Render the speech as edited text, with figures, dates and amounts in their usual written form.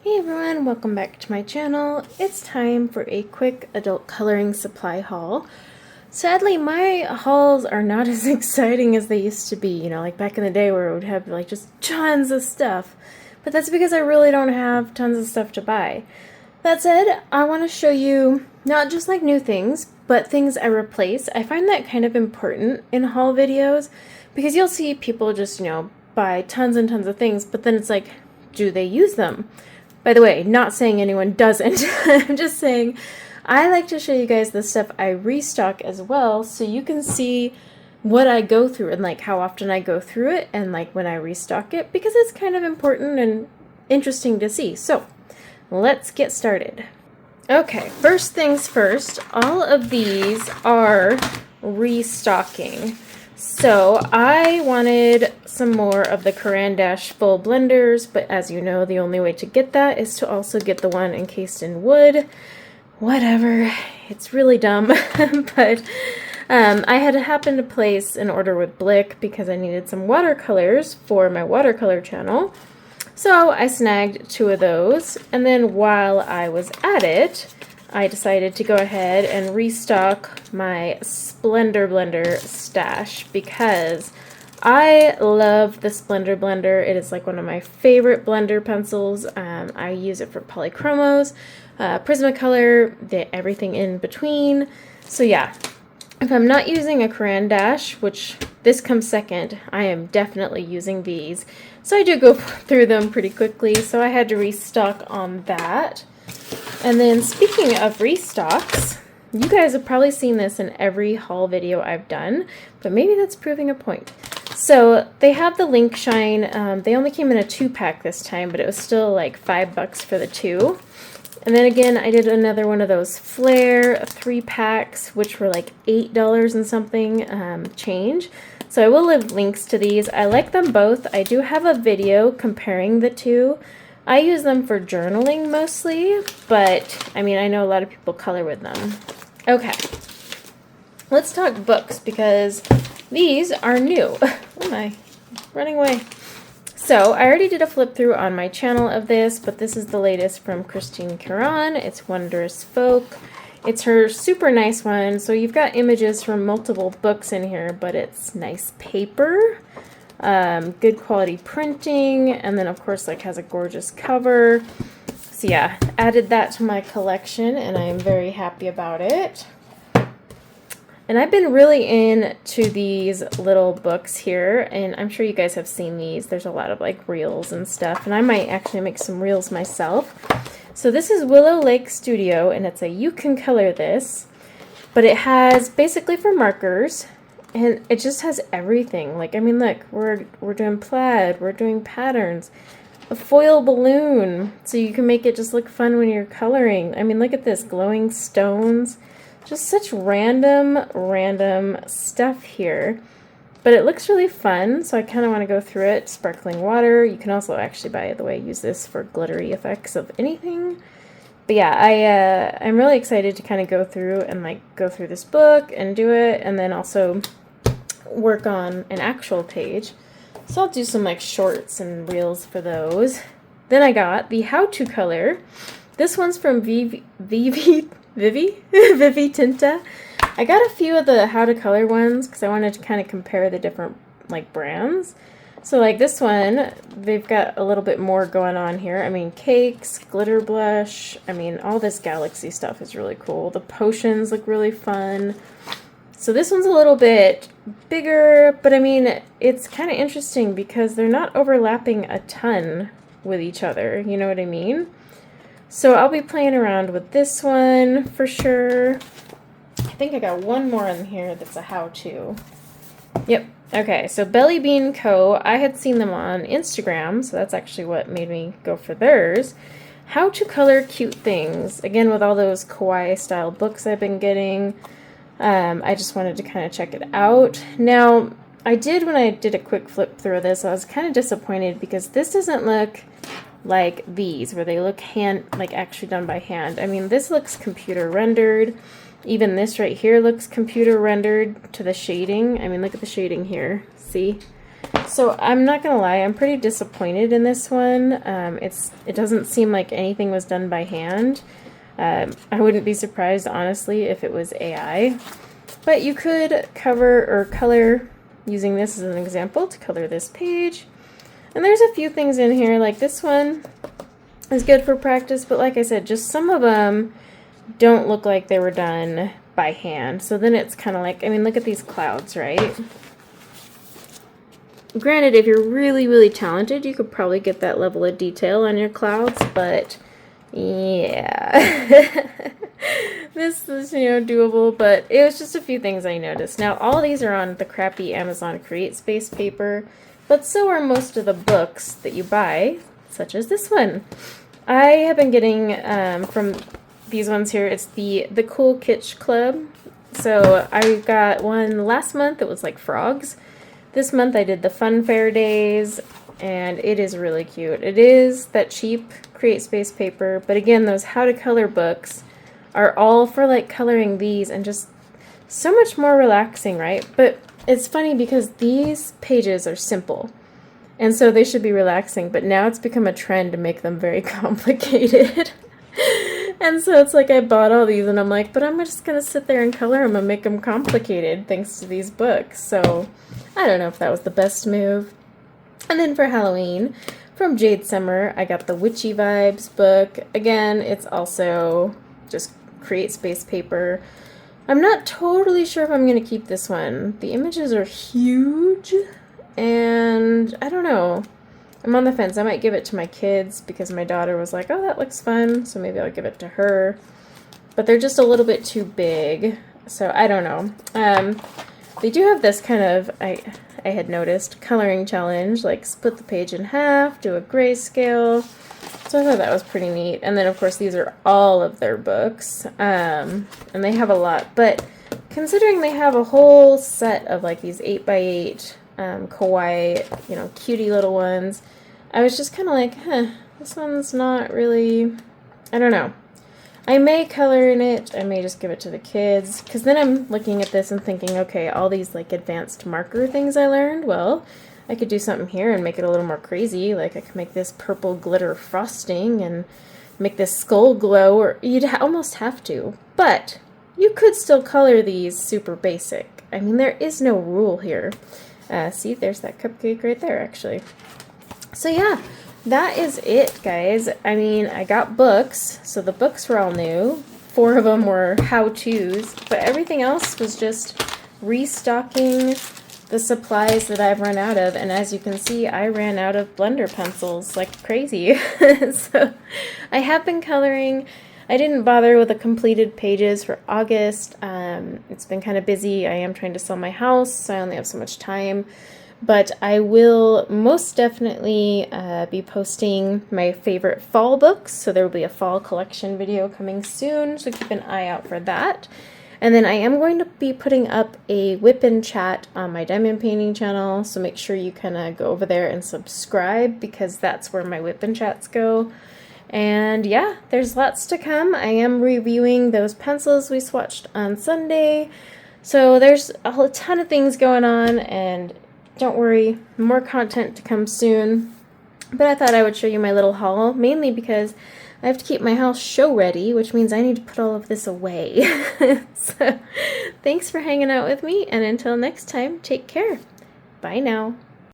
Hey everyone, welcome back to my channel. It's time for a quick adult coloring supply haul. Sadly, my hauls are not as exciting as they used to be, like back in the day where it would have like just tons of stuff. But that's because I really don't have tons of stuff to buy. That said, I want to show you not just like new things, but things I replace. I find that kind of important in haul videos because you'll see people just, buy tons and tons of things, but then it's like, do they use them? By the way, not saying anyone doesn't. I'm just saying I like to show you guys the stuff I restock as well so you can see what I go through and like how often I go through it and like when I restock it because it's kind of important and interesting to see. So let's get started. Okay, first things first, all of these are restocking. So I wanted some more of the Korilynn VanDyke full blenders, but as you know, the only way to get that is to also get the one encased in wood. Whatever, it's really dumb, but I had happened to place an order with Blick because I needed some watercolors for my watercolor channel. So I snagged 2 of those, and then while I was at it, I decided to go ahead and restock my Splendor Blender stash because I love the Splendor Blender. It is like one of my favorite blender pencils. I use it for polychromos, Prismacolor, everything in between. So yeah, if I'm not using a Korilynn VanDyke, which this comes second, I am definitely using these. So I do go through them pretty quickly, so I had to restock on that. And then speaking of restocks, you guys have probably seen this in every haul video I've done, but maybe that's proving a point. So they have the Link Shine. They only came in a 2-pack this time, but it was still like $5 for the 2. And then again, I did another one of those Flare 3-packs, which were like $8 and something change. So I will leave links to these. I like them both. I do have a video comparing the two. I use them for journaling mostly, but I mean, I know a lot of people color with them. Okay, let's talk books because these are new. Oh my, running away. So I already did a flip through on my channel of this, but this is the latest from Korilynn. It's Wondrous Folk. It's her super nice one. So you've got images from multiple books in here, but it's nice paper. Good quality printing, and then of course like has a gorgeous cover. So yeah, added that to my collection and I am very happy about it. And I've been really into these little books here, and I'm sure you guys have seen these. There's a lot of like reels and stuff, and I might actually make some reels myself. So this is Willow Lake Studio, and it's a you can color this, but it has basically for markers. And it just has everything. Like, I mean, look, we're doing plaid, we're doing patterns, a foil balloon, so you can make it just look fun when you're coloring. I mean, look at this, glowing stones, just such random stuff here. But it looks really fun, so I kind of want to go through it. Sparkling water. You can also actually, by the way, use this for glittery effects of anything. But yeah, I'm really excited to kind of go through and like go through this book and do it, and then also work on an actual page. So I'll do some like shorts and reels for those. Then I got the How to Color. This one's from Vivi Tinta. I got a few of the How to Color ones because I wanted to kind of compare the different like brands. So like this one, they've got a little bit more going on here. I mean, cakes, glitter blush. I mean, all this galaxy stuff is really cool. The potions look really fun. So this one's a little bit bigger, but I mean, it's kind of interesting because they're not overlapping a ton with each other. You know what I mean? So I'll be playing around with this one for sure. I think I got one more in here that's a how-to. Yep. Okay, so Belly Bean Co. I had seen them on Instagram, so that's actually what made me go for theirs. How to color cute things. Again, with all those kawaii style books I've been getting. I just wanted to kind of check it out. Now, when I did a quick flip through this, I was kind of disappointed because this doesn't look like these, where they look actually done by hand. I mean, this looks computer rendered. Even this right here looks computer rendered to the shading. I mean, look at the shading here. See? So I'm not gonna lie, I'm pretty disappointed in this one. It doesn't seem like anything was done by hand. I wouldn't be surprised, honestly, if it was AI. But you could cover or color using this as an example to color this page. And there's a few things in here, like this one is good for practice, but like I said, just some of them don't look like they were done by hand. So then it's kind of like, I mean, look at these clouds, right? Granted, if you're really, really talented, you could probably get that level of detail on your clouds, but yeah. This is, doable, but it was just a few things I noticed. Now, all these are on the crappy Amazon CreateSpace paper, but so are most of the books that you buy, such as this one. I have been getting from these ones here, it's the Cool Kitsch Club. So I got one last month, it was like frogs. This month I did the Fun Fair Days, and it is really cute. It is that cheap CreateSpace paper, but again, those how to color books are all for like coloring these and just so much more relaxing, right? But it's funny because these pages are simple, and so they should be relaxing, but now it's become a trend to make them very complicated. And so it's like I bought all these and I'm like, but I'm just going to sit there and color them and make them complicated thanks to these books. So I don't know if that was the best move. And then for Halloween, from Jade Summer, I got the Witchy Vibes book. Again, it's also just CreateSpace paper. I'm not totally sure if I'm going to keep this one. The images are huge, and I don't know. I'm on the fence. I might give it to my kids because my daughter was like, oh, that looks fun, so maybe I'll give it to her. But they're just a little bit too big, so I don't know. They do have this kind of, I had noticed, coloring challenge, like split the page in half, do a grayscale. So I thought that was pretty neat. And then, of course, these are all of their books, and they have a lot. But considering they have a whole set of like these 8x8 kawaii, cutie little ones, I was just kind of like, this one's not really, I don't know. I may color in it, I may just give it to the kids, because then I'm looking at this and thinking, okay, all these like advanced marker things I learned, well, I could do something here and make it a little more crazy. Like I could make this purple glitter frosting and make this skull glow, or you'd almost have to. But you could still color these super basic. I mean, there is no rule here. See, there's that cupcake right there, actually. So yeah, that is it, guys. I mean, I got books, so the books were all new. 4 of them were how-tos, but everything else was just restocking the supplies that I've run out of. And as you can see, I ran out of blender pencils like crazy. So I have been coloring. I didn't bother with the completed pages for August. It's been kind of busy. I am trying to sell my house, so I only have so much time. But I will most definitely be posting my favorite fall books. So there will be a fall collection video coming soon, so keep an eye out for that. And then I am going to be putting up a whip-in chat on my diamond painting channel, so make sure you kind of go over there and subscribe, because that's where my whip-in chats go. And yeah, there's lots to come. I am reviewing those pencils we swatched on Sunday. So there's a ton of things going on, and don't worry, more content to come soon. But I thought I would show you my little haul, mainly because I have to keep my house show ready, which means I need to put all of this away. So thanks for hanging out with me, and until next time, take care. Bye now.